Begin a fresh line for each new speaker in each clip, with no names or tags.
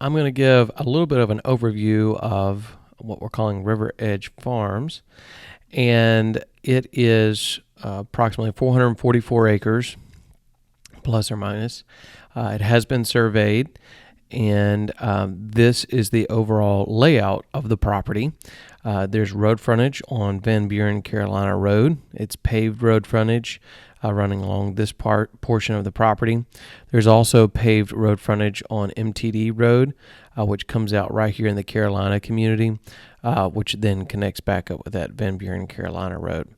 I'm going to give a little bit of an overview of what we're calling River Edge Farms. And it is approximately 444 acres, plus or minus. It has been surveyed, and this is the overall layout of the property. There's road frontage on Van Buren, Carolina Road. It's paved road frontage running along this portion of the property. There's also paved road frontage on MTD Road, which comes out right here in the Carolina community, which then connects back up with that Van Buren, Carolina Road.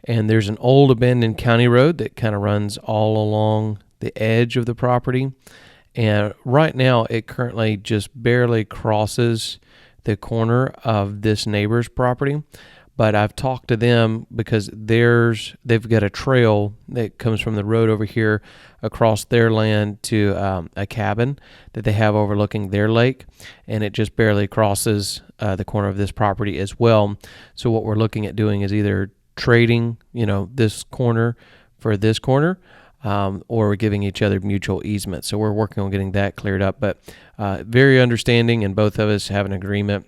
And there's an old abandoned county road that kind of runs all along the edge of the property. And right now, it currently just barely crosses the corner of this neighbor's property. But I've talked to them because they've got a trail that comes from the road over here across their land to a cabin that they have overlooking their lake, and it just barely crosses the corner of this property as well. So what we're looking at doing is either trading, this corner for this corner, or we're giving each other mutual easement. So we're working on getting that cleared up, but very understanding, and both of us have an agreement.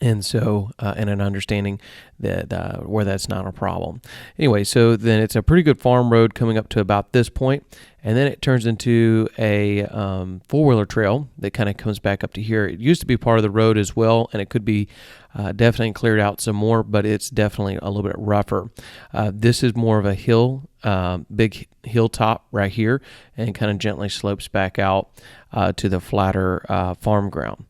And so, and an understanding that where that's not a problem. Anyway, so then it's a pretty good farm road coming up to about this point, and then it turns into a four-wheeler trail that kind of comes back up to here. It used to be part of the road as well, and it could be definitely cleared out some more, but it's definitely a little bit rougher. This is more of a hill, big hilltop right here, and kind of gently slopes back out to the flatter farm ground.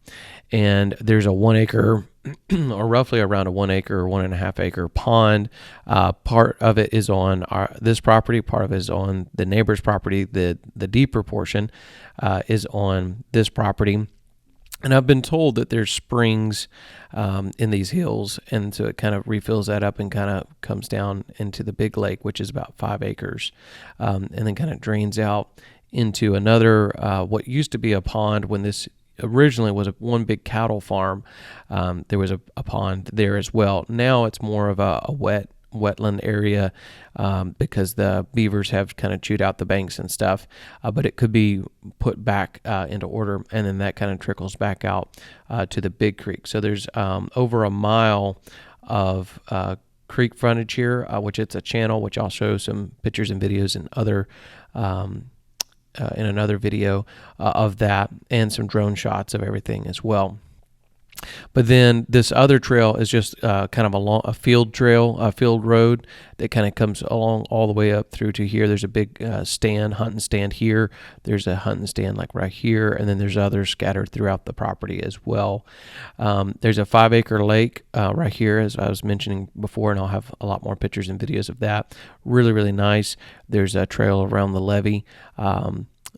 And there's a 1 acre or roughly around a 1 acre or 1.5 acre pond. Part of it is on this property. Part of it is on the neighbor's property. The deeper portion is on this property. And I've been told that there's springs in these hills, and so it kind of refills that up and kind of comes down into the big lake, which is about 5 acres, and then kind of drains out into another, what used to be a pond when this originally was one big cattle farm. There was a pond there as well. Now it's more of a wetland area because the beavers have kind of chewed out the banks and stuff, but it could be put back into order, and then that kind of trickles back out to the big creek. So there's over a mile of creek frontage here, which it's a channel, which I'll show some pictures and videos and other in another video of that, and some drone shots of everything as well. But then this other trail is just kind of a field trail, a field road that kind of comes along all the way up through to here. There's a big hunting stand here. There's a hunting stand like right here, and then there's others scattered throughout the property as well. There's a 5 acre lake right here, as I was mentioning before, and I'll have a lot more pictures and videos of that. Really, really nice. There's a trail around the levee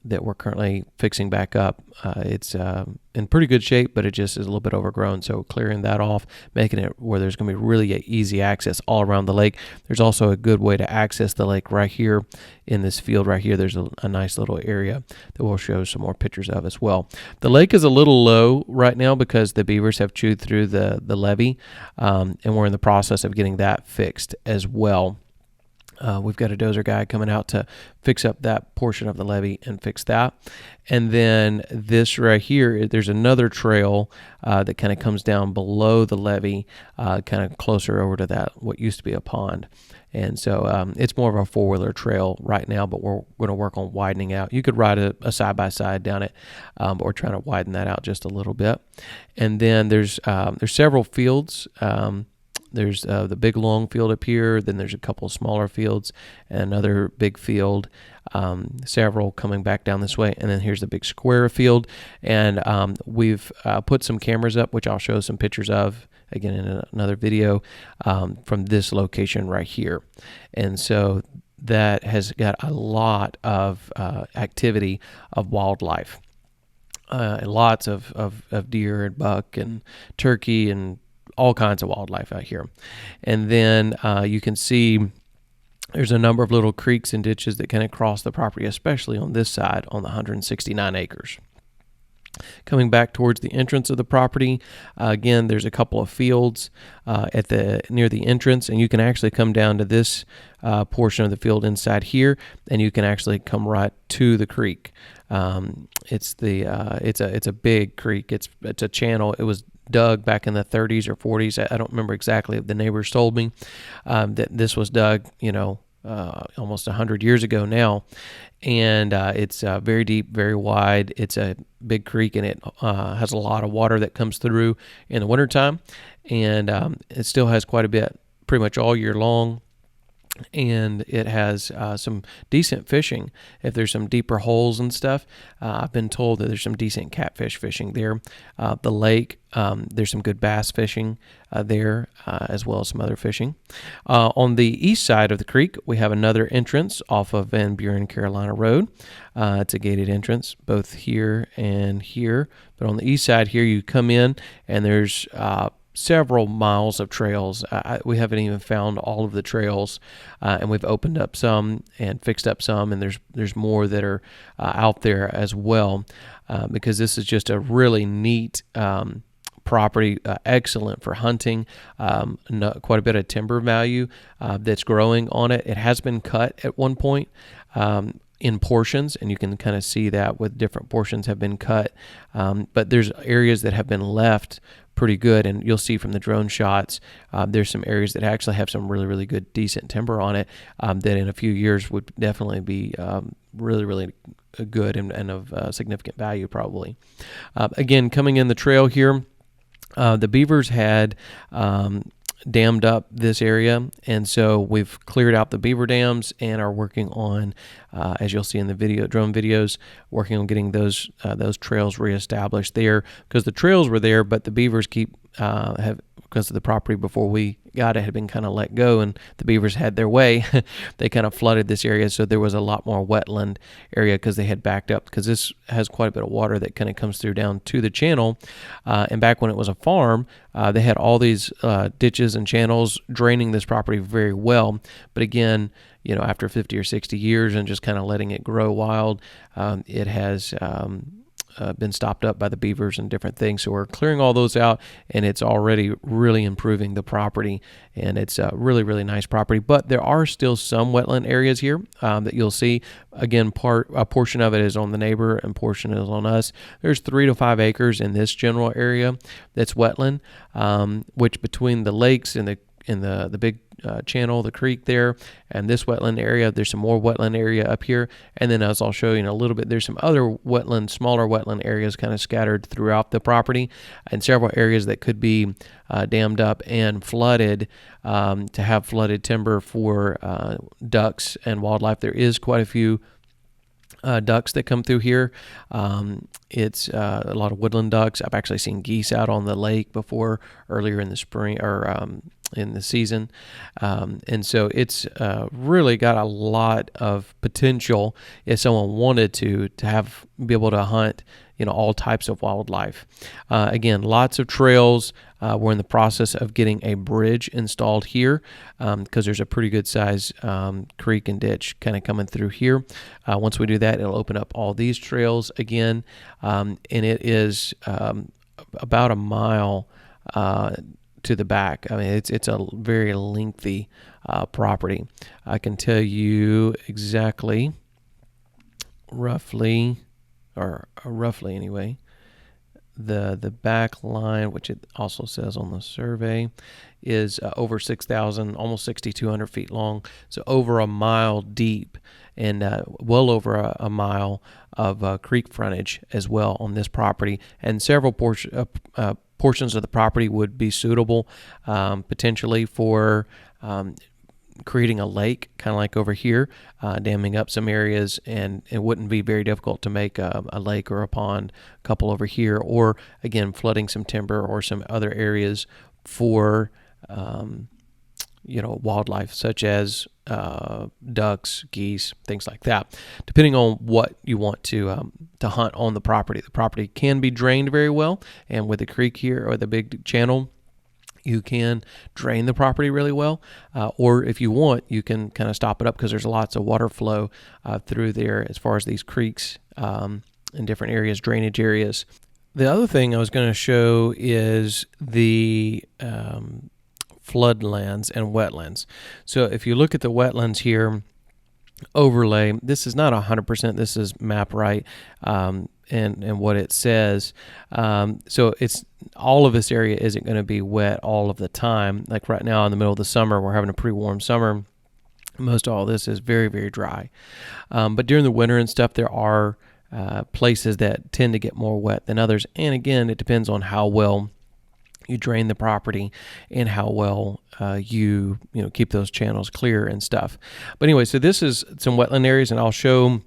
that we're currently fixing back up. It's in pretty good shape, but it just is a little bit overgrown. So clearing that off, making it where there's going to be really easy access all around the lake. There's also a good way to access the lake right here in this field right here. There's a nice little area that we'll show some more pictures of as well. The lake is a little low right now because the beavers have chewed through the levee, and we're in the process of getting that fixed as well. We've got a dozer guy coming out to fix up that portion of the levee and fix that. And then this right here, there's another trail that kind of comes down below the levee, kind of closer over to that, what used to be a pond. And so it's more of a four-wheeler trail right now, but we're going to work on widening out. You could ride a side-by-side down it, but we're trying to widen that out just a little bit. And then there's several fields. There's the big long field up here, then there's a couple of smaller fields, and another big field, several coming back down this way, and then here's the big square field. And we've put some cameras up, which I'll show some pictures of, again, in another video, from this location right here. And so that has got a lot of activity of wildlife. Lots of deer and buck and turkey and all kinds of wildlife out here. And then you can see there's a number of little creeks and ditches that kind of cross the property, especially on this side on the 169 acres. Coming back towards the entrance of the property, again, there's a couple of fields near the entrance, and you can actually come down to this portion of the field inside here, and you can actually come right to the creek. It's a big creek. It's a channel. It was dug back in the 30s or 40s. I don't remember exactly. The neighbors told me that this was dug, almost 100 years ago now, and it's very deep, very wide. It's a big creek, and it has a lot of water that comes through in the wintertime, and it still has quite a bit pretty much all year long. And it has some decent fishing. If there's some deeper holes and stuff, I've been told that there's some decent catfish fishing there. The lake, there's some good bass fishing there, as well as some other fishing. On the east side of the creek, we have another entrance off of Van Buren, Carolina Road. It's a gated entrance, both here and here. But on the east side here, you come in, and there's several miles of trails. We haven't even found all of the trails, and we've opened up some and fixed up some, and there's more that are out there as well, because this is just a really neat property, excellent for hunting. Quite a bit of timber value that's growing on it. It has been cut at one point in portions, and you can kind of see that with different portions have been cut, but there's areas that have been left pretty good, and you'll see from the drone shots there's some areas that actually have some really, really good, decent timber on it that in a few years would definitely be really, really good and of significant value probably. Again, coming in the trail here, the beavers had dammed up this area, and so we've cleared out the beaver dams and are working on, as you'll see in the drone videos, working on getting those trails reestablished there, because the trails were there, but the beavers because of the property before we got it had been kind of let go, and the beavers had their way. They kind of flooded this area, so there was a lot more wetland area because they had backed up, because this has quite a bit of water that kind of comes through down to the channel. And back when it was a farm, they had all these ditches and channels draining this property very well. But again, after 50 or 60 years and just kind of letting it grow wild, it has been stopped up by the beavers and different things. So we're clearing all those out, and it's already really improving the property, and it's a really, really nice property. But there are still some wetland areas here that you'll see. Again, a portion of it is on the neighbor and portion is on us. There's 3 to 5 acres in this general area that's wetland, which between the lakes and the big channel, the creek there, and this wetland area, there's some more wetland area up here, and then as I'll show you in a little bit, there's some other smaller wetland areas kind of scattered throughout the property, and several areas that could be dammed up and flooded to have flooded timber for ducks and wildlife. There is quite a few ducks that come through here. It's a lot of woodland ducks. I've actually seen geese out on the lake before, earlier in the spring or in the season, and so it's really got a lot of potential if someone wanted to be able to hunt all types of wildlife. Again, lots of trails. We're in the process of getting a bridge installed here because there's a pretty good size creek and ditch kind of coming through here. Once we do that, it'll open up all these trails again, and it is about a mile to the back. I mean, it's a very lengthy property. I can tell you exactly, roughly anyway, the back line, which it also says on the survey, is over 6,000, almost 6,200 feet long, so over a mile deep, and well over a mile of creek frontage as well on this property, and several portions of the property would be suitable potentially for creating a lake, kind of like over here, damming up some areas, and it wouldn't be very difficult to make a lake or a pond, a couple over here, or again flooding some timber or some other areas for wildlife such as ducks, geese, things like that, depending on what you want to hunt on the property. The property can be drained very well, and with the creek here or the big channel, you can drain the property really well, or if you want, you can kind of stop it up because there's lots of water flow through there as far as these creeks in different areas, drainage areas. The other thing I was going to show is the floodlands and wetlands. So if you look at the wetlands here, overlay, this is not 100%, this is map right, and what it says. So it's all of this area isn't going to be wet all of the time. Like right now in the middle of the summer, we're having a pretty warm summer. Most all this is very, very dry. But during the winter and stuff, there are places that tend to get more wet than others. And again, it depends on how well you drain the property and how well you keep those channels clear and stuff. But anyway, so this is some wetland areas, and I'll show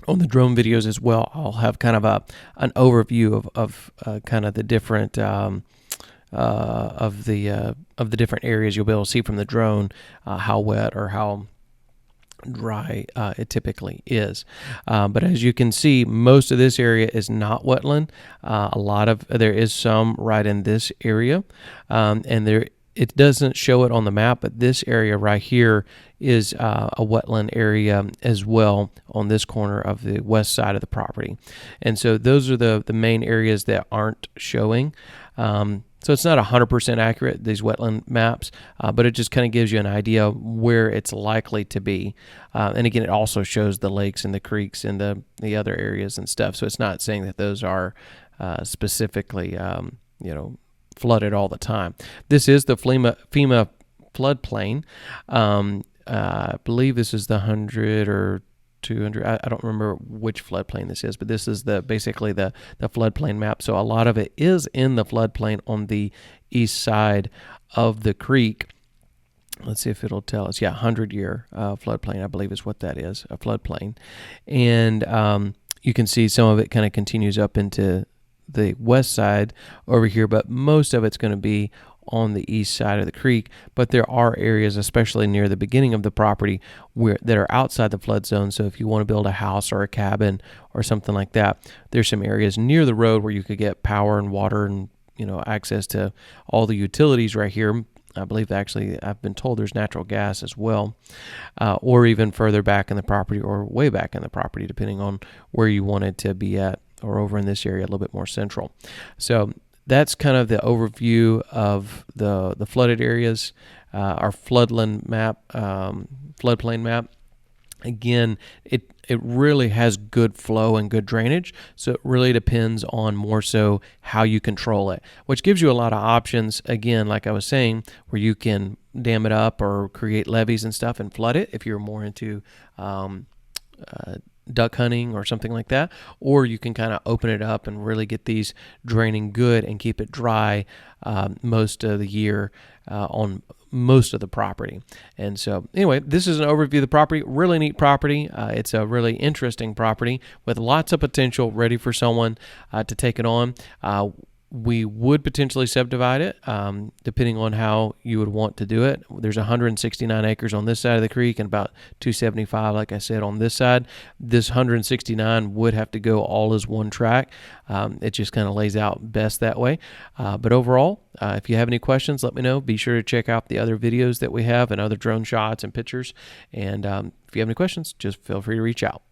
on the drone videos as well. I'll have kind of an overview of kind of the different of the different areas. You'll be able to see from the drone how wet or how dry it typically is. But as you can see, most of this area is not wetland. There is some right in this area, and it doesn't show it on the map, but this area right here is a wetland area as well on this corner of the west side of the property. And so those are the main areas that aren't showing. So it's not 100% accurate, these wetland maps, but it just kind of gives you an idea where it's likely to be. And again, it also shows the lakes and the creeks and the other areas and stuff. So it's not saying that those are specifically, flooded all the time. This is the FEMA floodplain. I believe this is the 100 or 200. I don't remember which floodplain this is, but this is basically the floodplain map. So a lot of it is in the floodplain on the east side of the creek. Let's see if it'll tell us. Yeah, 100-year floodplain, I believe is what that is, a floodplain. And you can see some of it kind of continues up into the west side over here, but most of it's going to be on the east side of the creek. But there are areas, especially near the beginning of the property, that are outside the flood zone. So if you want to build a house or a cabin or something like that, there's some areas near the road where you could get power and water and access to all the utilities right here. I believe actually I've been told there's natural gas as well, or even further back in the property or way back in the property, depending on where you want it to be at, or over in this area a little bit more central. So that's kind of the overview of the flooded areas, our floodplain map. Again, it really has good flow and good drainage, so it really depends on more so how you control it, which gives you a lot of options, again, like I was saying, where you can dam it up or create levees and stuff and flood it if you're more into duck hunting or something like that, or you can kind of open it up and really get these draining good and keep it dry most of the year on most of the property. And so anyway, this is an overview of the property. Really neat property. It's a really interesting property with lots of potential, ready for someone to take it on. We would potentially subdivide it depending on how you would want to do it. There's 169 acres on this side of the creek and about 275, like I said, on this side. This 169 would have to go all as one track. It just kind of lays out best that way. But overall, if you have any questions, let me know. Be sure to check out the other videos that we have and other drone shots and pictures. And if you have any questions, just feel free to reach out.